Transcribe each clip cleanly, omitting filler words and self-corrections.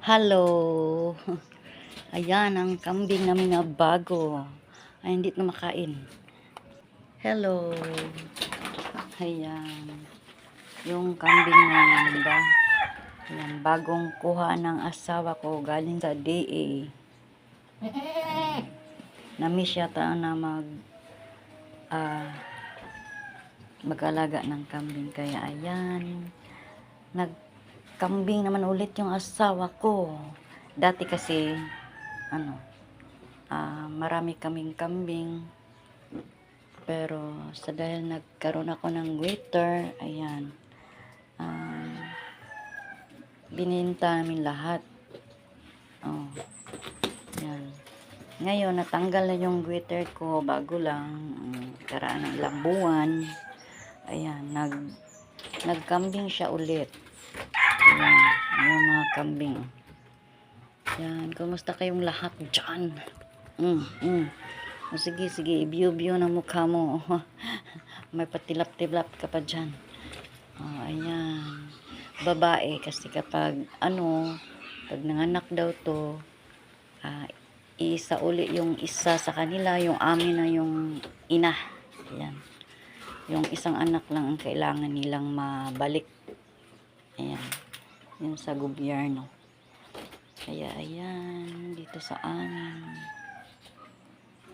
Hello. Ayan ang kambing namin na bago. Ay, hindi na makain. Hello. Ayan. Yung kambing namin ba? Ayan, bagong kuha ng asawa ko galing sa DA. Namiss yata na mag-alaga ng kambing. Kaya ayan. Nagkambing naman ulit yung asawa ko. Dati kasi marami kaming kambing, pero sa dahil nagkaroon ako ng waiter, ayan, bininta namin lahat. Ayan. Ngayon natanggal na yung waiter ko, bago lang, karaan ng ilang buwan. Ayan, nagkambing siya ulit. Ayan, yung mga kambing. Yan, kumusta kayong lahat dyan? Sige, i-view na mukha mo. May patilap-tilap ka pa dyan. Ayan. Babae, kasi kapag pag nanganak daw to, isa uli yung isa sa kanila, yung amin na yung ina. Ayan. Yung isang anak lang ang kailangan nilang mabalik. Ayan. Yun sa gobyerno. Kaya ayan, dito sa amin,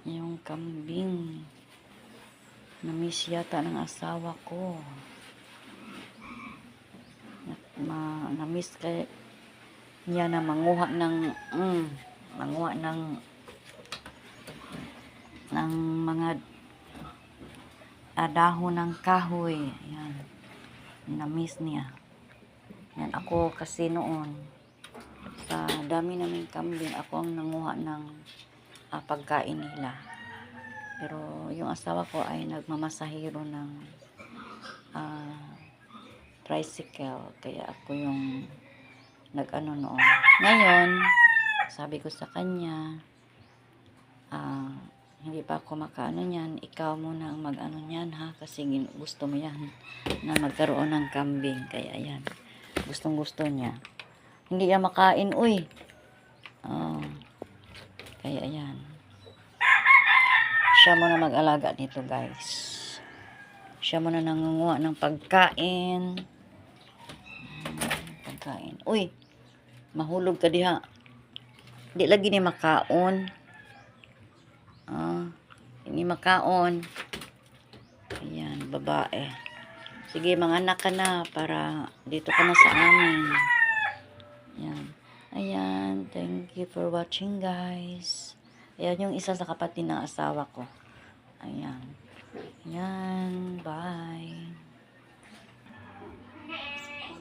yung kambing, namiss yata ng asawa ko. Namiss kaya niya na manguha ng mga dahon ng kahoy. Ayan, namiss niya. Yan, ako kasi noon, sa dami naming kambing, ako ang nanguha ng pagkain nila. Pero yung asawa ko ay nagmamasahero ng tricycle, kaya ako yung noon. Ngayon, sabi ko sa kanya, hindi pa ako makaano niyan, ikaw muna ang mag-ano niyan ha, kasi gusto mo yan na magkaroon ng kambing. Kaya ayan, gustong gusto niya. Hindi niya makain, uy. Kaya ayan, siya muna mag-alaga nito, guys. Siya muna nangunguha ng pagkain. Uy, mahulog ka diha. Di lagi ni makaon. Hindi makaon. Ayan, babae. Sige, manganak ka na para dito ka na sa amin. Ayan. Ayan, thank you for watching, guys. Ayan yung isa sa kapatid ng asawa ko. Ayan. Ayan, bye.